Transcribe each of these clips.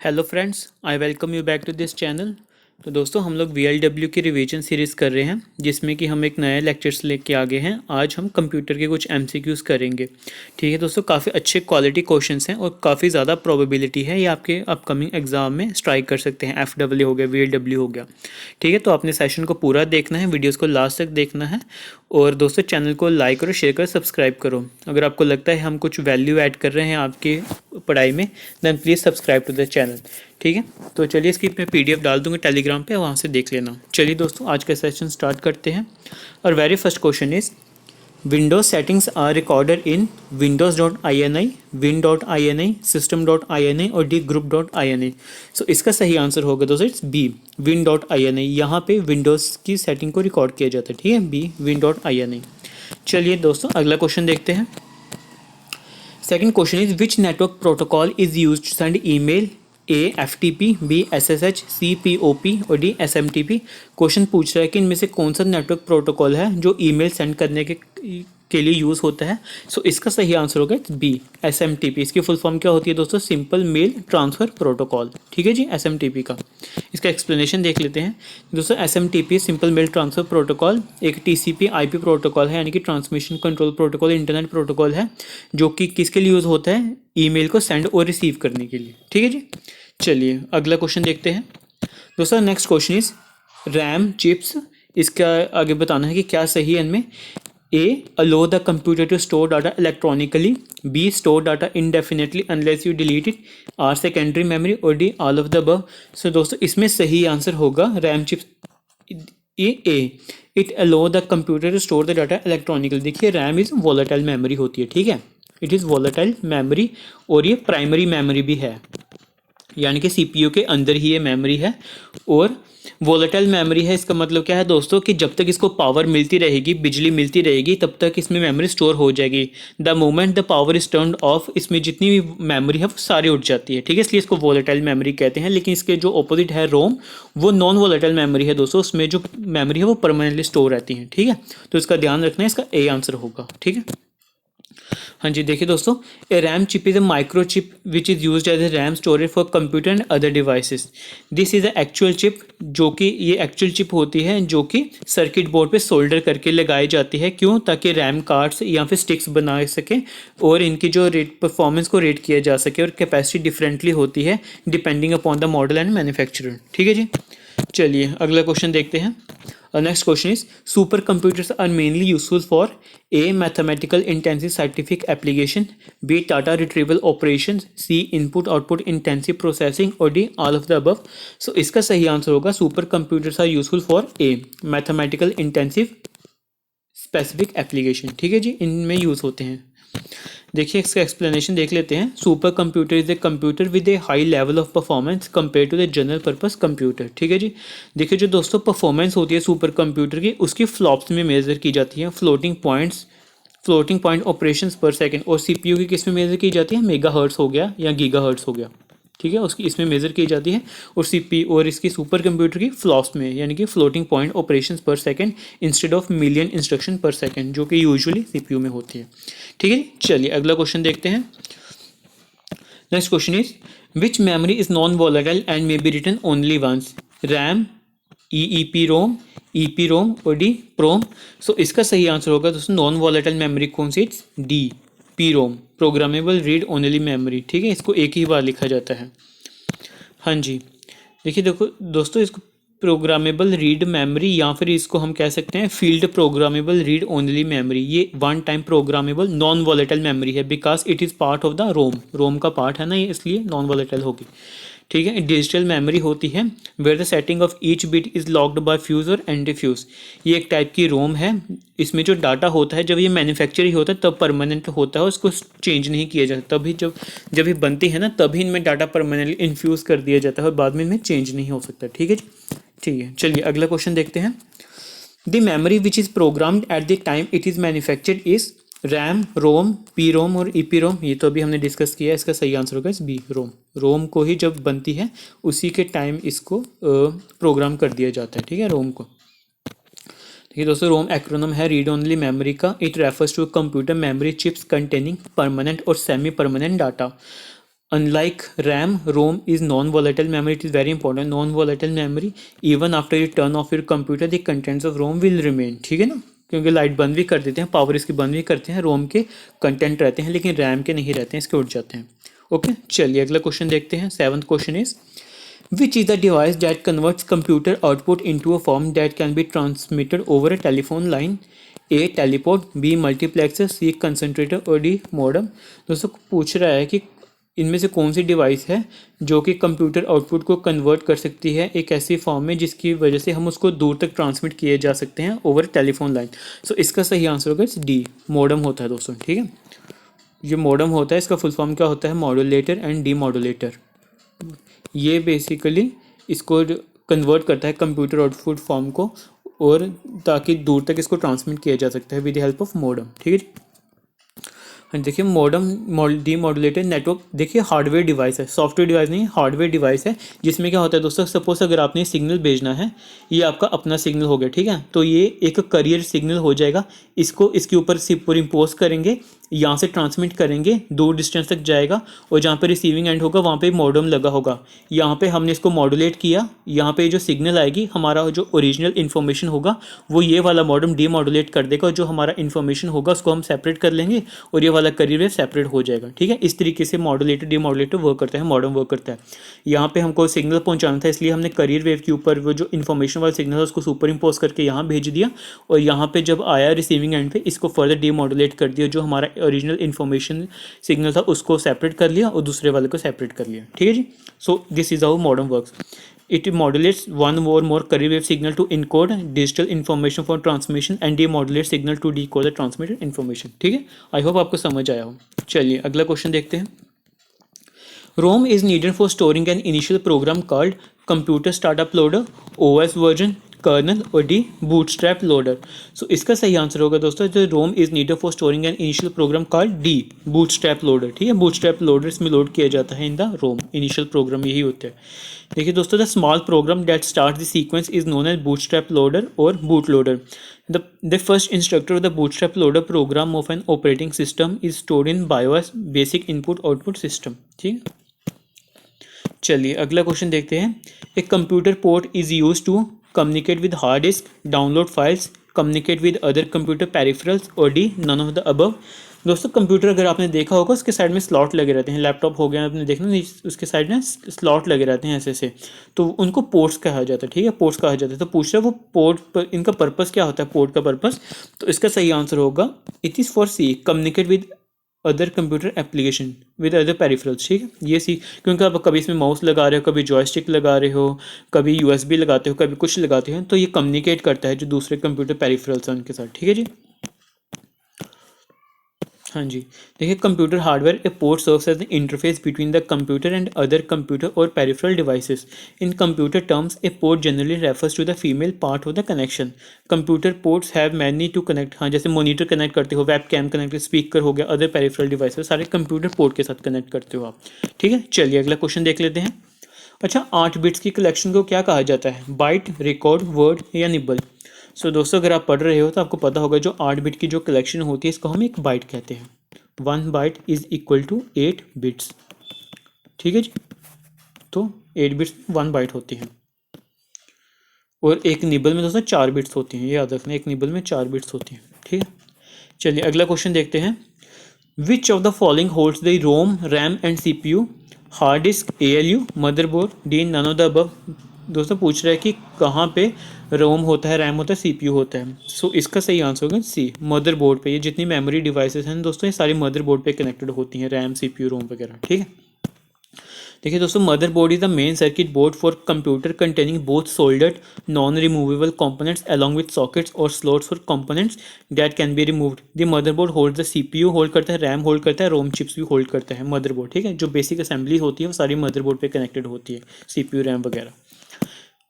Hello friends, I welcome you back to this channel. तो दोस्तों, हम लोग VLW की रिवीजन सीरीज़ कर रहे हैं, जिसमें कि हम एक नया लेक्चर्स लेके आगे हैं। आज हम कंप्यूटर के कुछ MCQs करेंगे। ठीक है दोस्तों, काफ़ी अच्छे क्वालिटी क्वेश्चंस हैं और काफ़ी ज़्यादा प्रोबेबिलिटी है ये आपके अपकमिंग एग्जाम में स्ट्राइक कर सकते हैं। FW हो गया, VLW हो गया। ठीक है, तो आपने सेशन को पूरा देखना है, वीडियोज़ को लास्ट तक देखना है। और दोस्तों, चैनल को लाइक करो, शेयर करो, सब्सक्राइब करो। अगर आपको लगता है हम कुछ वैल्यू ऐड कर रहे हैं आपकी पढ़ाई में, then please subscribe to the channel. ठीक है, तो चलिए इसकी मैं PDF डाल दूंगा टेलीग्राम पे, वहाँ से देख लेना। चलिए दोस्तों, आज का सेशन स्टार्ट करते हैं। और very first question is Windows settings are recorded in windows.ini, win.ini, system.ini और dgroup.ini। सो इसका सही आंसर होगा दोस्तों इट्स बी, win.ini। यहाँ पे विंडोज़ की सेटिंग को रिकॉर्ड किया जाता है। ठीक है, बी, win.ini। चलिए दोस्तों, अगला क्वेश्चन देखते हैं। Second question is which network protocol is used to send email? A FTP, B SSH, C POP और डी SMTP। क्वेश्चन पूछ रहा है कि इनमें से कौन सा नेटवर्क प्रोटोकॉल है जो ईमेल सेंड करने के लिए यूज़ होता है। सो इसका सही आंसर होगा बी, SMTP। इसकी फुल फॉर्म क्या होती है दोस्तों? Simple mail transfer protocol. ठीक है जी, SMTP का इसका एक्सप्लेनेशन देख लेते हैं दोस्तों। SMTP simple mail transfer protocol एक TCP/IP प्रोटोकॉल है, यानी कि transmission control protocol, internet protocol है, जो कि किसके लिए यूज़ होता है? ईमेल को सेंड और रिसीव करने के लिए। ठीक है जी, चलिए अगला क्वेश्चन देखते हैं दोस्तों। Next question is RAM chips. इसका आगे बताना है कि क्या सही है इनमें। A allow the computer to store data electronically, B store data indefinitely unless you delete it, are secondary memory और D all of the above. So दोस्तों, इसमें सही आंसर होगा RAM chips A, it allow the computer to store the data electronically. देखिए, RAM is volatile memory होती है। ठीक है, इट इज़ वॉलेटाइल मेमोरी और ये प्राइमरी मेमोरी भी है, यानी कि CPU के अंदर ही ये मेमोरी है। और वोलेटाइल मेमोरी है, इसका मतलब क्या है दोस्तों कि जब तक इसको पावर मिलती रहेगी, बिजली मिलती रहेगी, तब तक इसमें मेमोरी स्टोर हो जाएगी। The moment the power is turned of, इसमें जितनी भी मेमोरी है वो सारी उठ जाती है। ठीक है, इसलिए इसको वोलेटाइल मेमोरी कहते हैं। लेकिन इसके जो ऑपोजिट है रोम, वो नॉन वोलेटाइल मेमोरी है दोस्तों। उसमें जो मेमोरी है वो परमानेंटली स्टोर रहती है। ठीक है, तो इसका ध्यान रखना है, इसका ए आंसर होगा। ठीक है, हाँ जी, देखिए दोस्तों, a RAM chip is a micro chip which is used as a RAM storage for computer and other devices. This is a actual chip, जो कि ये एक्चुअल चिप होती है जो कि सर्किट बोर्ड पे सोल्डर करके लगाई जाती है। क्यों? ताकि रैम कार्ड्स या फिर स्टिक्स बना सके और इनकी जो रेट परफॉर्मेंस को रेट किया जा सके। और कैपेसिटी डिफरेंटली होती है depending upon the model and manufacturer. ठीक है जी, चलिए अगला क्वेश्चन देखते हैं। Next question is super computers are mainly useful for A mathematical intensive scientific application, B data retrieval operation, C input output intensive processing और D all of the above. So इसका सही आंसर होगा super computers are useful for A mathematical intensive specific application. ठीक है जी, इनमें use होते हैं। देखिए, इसका एक्सप्लेनेशन देख लेते हैं। Super computer is a computer with a high level of performance compare to the general purpose computer. ठीक है जी, देखिए जो दोस्तों परफॉर्मेंस होती है सुपर कंप्यूटर की, उसकी फ्लॉप्स में मेजर की जाती है, फ्लोटिंग पॉइंट ऑपरेशंस पर सेकंड। और CPU की किस में मेजर की जाती है? मेगा हर्ट्स हो गया या गीगा हर्ट्स हो गया। ठीक है, उसकी इसमें मेजर की जाती है। और CPU और इसकी सुपर कंप्यूटर की फ्लॉप्स में, यानी कि फ्लोटिंग पॉइंट ऑपरेशंस पर second instead of million instruction पर सेकंड, जो कि यूजुअली CPU में होती है। ठीक है, चलिए अगला क्वेश्चन देखते हैं। Next question is which memory is non volatile and may be written only once? RAM, EEPROM, EPROM और डी प्रोम। सो इसका सही आंसर होगा दोस्तों नॉन वॉलेटाइल मेमोरी कौन सी? It's D, PROM, programmable read only memory. ठीक है, इसको एक ही बार लिखा जाता है। हाँ जी, देखिए देखो दोस्तों, इसको प्रोग्रामेबल रीड मेमोरी या फिर इसको हम कह सकते हैं field programmable read only memory. ये one time programmable non volatile memory है, because it is part of the ROM का पार्ट है ना ये, इसलिए नॉन वॉलेटाइल होगी। ठीक है, डिजिटल मेमोरी होती है where the setting of each bit is locked by fuse और एंटी फ्यूज। ये एक टाइप की रोम है। इसमें जो डाटा होता है, जब ये मैन्युफैक्चर ही होता है तब परमानेंट होता है, उसको चेंज नहीं किया जाता। तभी जब ये बनती है ना, तभी इनमें डाटा परमानेंटली इन्फ्यूज़ कर दिया जाता है और बाद में इनमें चेंज नहीं हो सकता। ठीक है जी, ठीक है, चलिए अगला क्वेश्चन देखते हैं। The memory which is programmed at the time it is manufactured is RAM, ROM, PROM और EPROM। ये तो अभी हमने डिस्कस किया है, इसका सही आंसर होगा इस बी, रोम को ही जब बनती है उसी के टाइम इसको प्रोग्राम कर दिया जाता है। ठीक है, रोम को। देखिए दोस्तों, रोम एक्रोनम है रीड ओनली मेमोरी का। It refers to computer memory chips containing permanent और semi permanent data. Unlike RAM, ROM is non-volatile memory. It is very important. Non-volatile memory. Even after you turn off your computer, the contents of ROM will remain. ठीक है ना, क्योंकि light बंद भी कर देते हैं, पावर इसकी बंद भी करते हैं, रोम के कंटेंट रहते हैं, लेकिन रैम के नहीं रहते हैं, इसके उठ जाते हैं। ओके, चलिए अगला क्वेश्चन देखते हैं। 7th question is which is the device that converts computer output into a form that can be transmitted over a telephone line? A teleport, B multiplexer, C concentrator और डी मॉडेम। दोस्तों पूछ रहा है कि इनमें से कौन सी डिवाइस है जो कि कंप्यूटर आउटपुट को कन्वर्ट कर सकती है एक ऐसी फॉर्म में जिसकी वजह से हम उसको दूर तक ट्रांसमिट किए जा सकते हैं ओवर टेलीफोन लाइन। सो इसका सही आंसर होगा डी, मॉडेम होता है दोस्तों। ठीक है, ये मॉडेम होता है, इसका फुल फॉर्म क्या होता है? Modulator and D modulator. ये बेसिकली इसको कन्वर्ट करता है कंप्यूटर आउटपुट फॉर्म को, और ताकि दूर तक इसको ट्रांसमिट किया जा सकता है with the help of modem. ठीक है जी, देखिए मॉडेम डी मॉड्यूलेटेड नेटवर्क, देखिए हार्डवेयर डिवाइस है, सॉफ्टवेयर डिवाइस नहीं, हार्डवेयर डिवाइस है, जिसमें क्या होता है दोस्तों, सपोज अगर आपने सिग्नल भेजना है, ये आपका अपना सिग्नल हो गया, ठीक है, तो ये एक करियर सिग्नल हो जाएगा, इसको इसके ऊपर सुपर इम्पोज करेंगे, यहाँ से ट्रांसमिट करेंगे, दूर डिस्टेंस तक जाएगा, और जहाँ पे रिसीविंग एंड होगा वहाँ पे मॉडेम लगा होगा, यहाँ पे हमने इसको मॉड्यूलेट किया, यहाँ पे जो सिग्नल आएगी, हमारा जो ओरिजिनल इन्फॉर्मेशन होगा वो ये वाला मॉडेम डी मॉड्यूलेट कर देगा, और जो हमारा इन्फॉर्मेशन होगा उसको हम सेपरेट कर लेंगे, और ये वाला करियर वेव सेपरेट हो जाएगा। ठीक है, इस तरीके से मॉड्यूलेटर डी मॉड्यूलेटर वर्क करता है, मॉडेम वर्क करता है। यहाँ पे हमको सिग्नल पहुँचाना था, इसलिए हमने करियर वेव के ऊपर वो जो इन्फॉर्मेशन वाला सिग्नल है उसको सुपर इम्पोज करके यहाँ भेज दिया, और यहाँ पे जब आया रिसीविंग एंड पे इसको फर्दर डी मॉड्यूलेट कर दिया, जो हमारा ओरिजिनल इन्फॉर्मेशन सिग्नल था उसको सेपरेट कर लिया और दूसरे वाले को सेपरेट कर लिया। ठीक है जी, so this is how modem works. It modulates one or more carrier wave signal to encode digital information for transmission and demodulates signal to decode the transmitted information। ठीक है, आई होप आपको समझ आया हो। चलिए अगला क्वेश्चन देखते हैं। ROM is needed for storing an initial program called computer startup loader, OS version, kernel और डी बूटस्ट्रैप लोडर। सो इसका सही आंसर होगा दोस्तों, जो ROM is needed for storing an initial program called D bootstrap loader. ठीक है, bootstrap loader इसमें load किया जाता है in the ROM, initial program यही होते हैं। देखिए दोस्तों, the small program that start the sequence is known as bootstrap loader और boot loader. The first instructor of the bootstrap loader program of an operating system is stored in BIOS, basic input output system। ठीक है, चलिए अगला question देखते हैं। एक computer port is use to communicate with hard disk, download files, communicate with other computer peripherals, और D none of the above. दोस्तों computer अगर आपने देखा होगा उसके साइड में स्लॉट लगे रहते हैं, लैपटॉप हो गया आपने देखना, उसके साइड में स्लॉट लगे रहते हैं ऐसे से, तो उनको पोर्ट्स कहा जाता है। ठीक है, पोर्ट्स कहा जाता है। तो पूछ रहा है वो पोर्ट पर इनका पर्पस क्या होता है, पोर्ट का पर्पस, तो इसका सही आंसर होगा it is for C communicate with other computer application with other peripherals. ठीक है, ये सी, क्योंकि आप कभी इसमें माउस लगा रहे हो, कभी जॉयस्टिक लगा रहे हो, कभी यूएसबी लगाते हो, कभी कुछ लगाते हो, तो ये कम्युनिकेट करता है जो दूसरे कंप्यूटर पेरिफेरल्स हैं उनके साथ। ठीक है जी, हाँ जी, देखिए computer hardware a port serves as the interface between the computer and other computer और peripheral devices. In computer terms a port generally refers to the female part of the connection. Computer ports have many to connect. हाँ, जैसे monitor connect करते हो, web cam connect, speaker हो गया, other peripheral devices, सारे computer port के साथ connect करते हो आप। ठीक है, चलिए अगला क्वेश्चन देख लेते हैं। अच्छा, 8 बिट्स की कलेक्शन को क्या कहा जाता है, बाइट, रिकॉर्ड, वर्ड या निबल? सो दोस्तों अगर आप पढ़ रहे हो तो आपको पता होगा जो 8 बिट की जो कलेक्शन होती है इसको हम एक बाइट कहते हैं। 1 byte is equal to 8 bits. ठीक है जी, तो 8 बिट्स 1 बाइट होती है, और एक निबल में दोस्तों 4 बिट्स होती हैं, ये याद रखना, एक निबल में 4 बिट्स होती हैं। ठीक है, चलिए अगला क्वेश्चन देखते हैं। Which of the following holds the ROM, RAM and CPU, hard disk, ALU, motherboard, D none of the above? दोस्तों पूछ रहा है कि कहाँ पे रोम होता है, रैम होता है, CPU होता है। सो इसका सही आंसर होगा सी, मदरबोर्ड पे। ये जितनी मेमोरी डिवाइसेस हैं दोस्तों ये सारी मदरबोर्ड पे कनेक्टेड होती हैं, रैम, CPU, रोम वगैरह। ठीक है, देखिए दोस्तों, motherboard is the main circuit board for computer containing both soldered non removable components along with sockets और slots for components that can be removed. The motherboard hold the CPU hold करता है, RAM hold करता है, ROM chips भी hold करता है motherboard. ठीक है, जो बेसिक असेंबली होती है वो सारी मदरबोर्ड पे कनेक्टेड होती है, CPU, रैम वगैरह।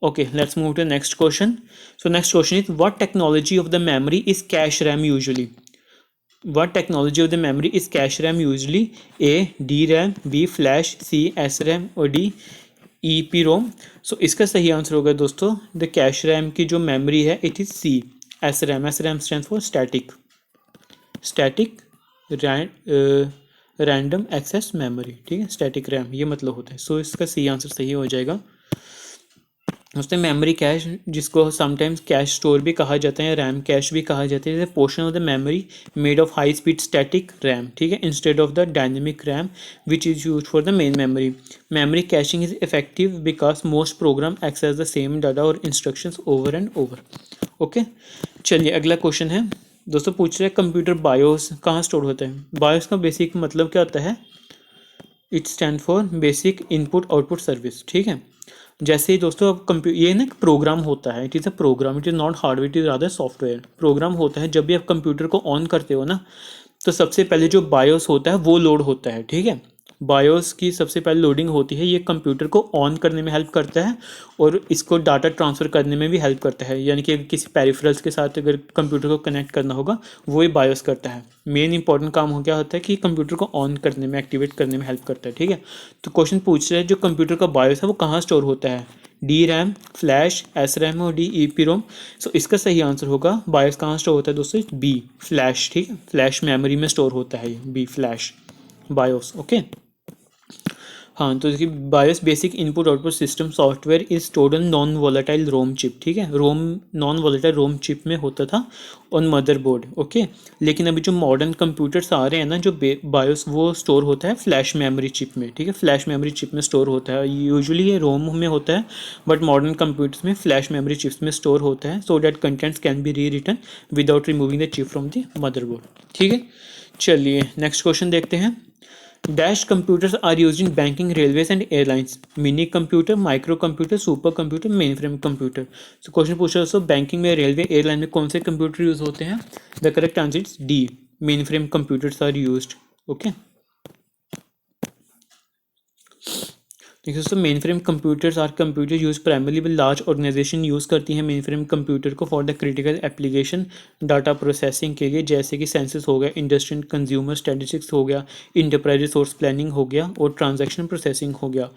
Okay, let's move to the next question. So next question is, what technology of the memory is cache RAM usually? What technology of the memory is cache RAM usually? A DRAM, B flash, C SRAM और D EEPROM। So इसका सही answer होगा दोस्तों, the cache RAM की जो memory है it is C SRAM। SRAM stands for static RAM random access memory, ठीक है, स्टैटिक रैम, ये मतलब होता है। सो इसका सी आंसर सही हो जाएगा। उसमें मेमोरी कैश, जिसको समटाइम्स कैश स्टोर भी कहा जाता है, रैम कैश भी कहा जाता है, portion of the memory made of high speed static RAM, ठीक है, instead of the dynamic RAM which is use for the main memory. Memory caching is effective because most program access the same data और instructions over and over. Okay, चलिए अगला question है दोस्तों, पूछ रहे हैं कंप्यूटर बायोस कहाँ store होता है। बायोस का बेसिक मतलब क्या होता है, it stand for basic input output service, ठीक है। जैसे ही दोस्तों अब ये ना प्रोग्राम होता है, it is a program, it is not hardware, it is rather software. Program होता है, जब भी आप कंप्यूटर को ऑन करते हो ना, तो सबसे पहले जो बायोस होता है वो लोड होता है, ठीक है। बायोस की सबसे पहले लोडिंग होती है, ये कंप्यूटर को ऑन करने में हेल्प करता है और इसको डाटा ट्रांसफ़र करने में भी हेल्प करता है, यानी कि किसी पेरिफेरल्स के साथ अगर कंप्यूटर को कनेक्ट करना होगा वो ही बायोस करता है। मेन इंपॉर्टेंट काम हो क्या होता है कि कंप्यूटर को ऑन करने में, एक्टिवेट करने में हेल्प करता है, ठीक है। तो क्वेश्चन पूछ रहे हैं जो कंप्यूटर का बायोस है वो कहाँ स्टोर होता है, D RAM, flash, S RAM और डी ई पी रोम। सो इसका सही आंसर होगा बायोस कहाँ स्टोर होता है दोस्तों, बी फ्लैश, ठीक है, फ्लैश मेमोरी में स्टोर होता है ये, बी फ्लैश बायोस। ओके, हाँ, तो इसकी BIOS basic input output system software is stored on non volatile ROM chip, ठीक है, ROM non volatile ROM chip में होता था ऑन मदरबोर्ड। ओके, लेकिन अभी जो मॉडर्न कंप्यूटर्स आ रहे हैं ना, जो बायोस वो स्टोर होता है फ्लैश मेमोरी चिप में, ठीक है, फ्लैश मेमोरी चिप में स्टोर होता है। यूजुअली ये रोम में होता है, बट मॉडर्न कंप्यूटर्स में फ्लैश मेमोरी चिप्स में स्टोर होता है, so that contents can be rewritten without removing the chip from the motherboard, ठीक है। चलिए नेक्स्ट क्वेश्चन देखते हैं। Dash computers are used in banking, railways and airlines. Mini computer, micro computer, super computer, mainframe computer. So question पूछ रहा है दोस्तों, banking में, रेलवे, एयरलाइन में कौन से कंप्यूटर यूज होते हैं। The correct answer is D, main frame computers are used. Okay, देखिए दोस्तों, main frame computers are computer use primarily with large organisation use करती हैं मेन फ्रेम कंप्यूटर को for the critical application data processing के लिए, जैसे कि census हो गया, इंडस्ट्री एंड कंज्यूमर स्टैटिस्टिक्स हो गया, इंटरप्राइज रिसोर्स प्लानिंग हो गया और ट्रांजैक्शन प्रोसेसिंग हो गया।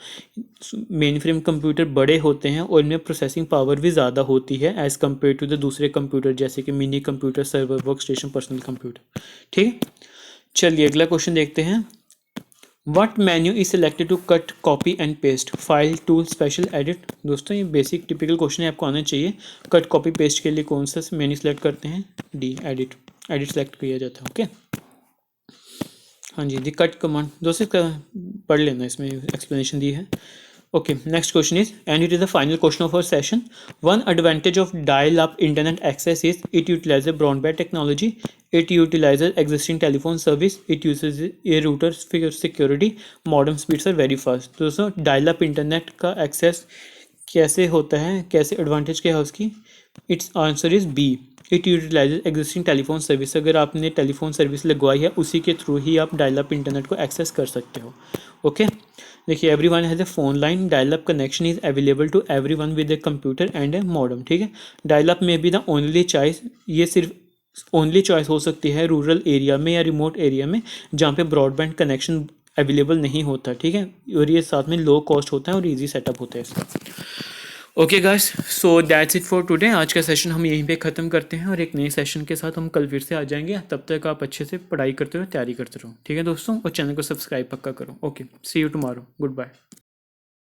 मेन फ्रेम कंप्यूटर बड़े होते हैं और इनमें प्रोसेसिंग पावर भी ज़्यादा होती है एज़ कम्पेयर टू द दूसरे कंप्यूटर, जैसे कि mini computer, server, work station, personal computer, ठीक है। चलिए अगला क्वेश्चन देखते हैं। What menu is selected to cut, copy and paste? File, tool, special, edit। दोस्तों ये बेसिक टिपिकल क्वेश्चन है, आपको आना चाहिए। कट, कॉपी, पेस्ट के लिए कौन सा मेन्यू सेलेक्ट करते हैं, डी एडिट, एडिट सेलेक्ट किया जाता है। ओके, हाँ जी, दी कट कमांड दोस्तों इसका पढ़ लेना, इसमें एक्सप्लेनेशन दी है। Okay, next question is, and it is the final question of our session. One advantage of dial-up internet access is it utilizes broadband technology. It utilizes existing telephone service. It uses a router for security. Modem speeds are very fast. तो दोस्तों dial-up internet का access कैसे होता है, कैसे advantage क्या है उसकी। It's answer is B, it utilises existing telephone service. अगर आपने टेलीफोन सर्विस लगवाई है उसी के थ्रू ही आप डायल अप इंटरनेट को एक्सेस कर सकते हो। ओके, देखिए everyone has a phone line, dial up connection is available to everyone with a computer and a modem, ठीक है। डायल अप में भी द ओनली चॉइस, ये सिर्फ ओनली चॉइस हो सकती है रूरल एरिया में या रिमोट एरिया में जहाँ पे ब्रॉडबैंड कनेक्शन अवेलेबल नहीं होता, ठीक है, और ये साथ में लो कॉस्ट होता है और इजी सेटअप होता है इसका। Okay guys, so that's it for today. आज का सेशन हम यहीं पे ख़त्म करते हैं और एक नए सेशन के साथ हम कल फिर से आ जाएंगे। तब तक आप अच्छे से पढ़ाई करते रहो, तैयारी करते रहो, ठीक है दोस्तों, और चैनल को सब्सक्राइब पक्का करो। Okay, see you tomorrow, good bye.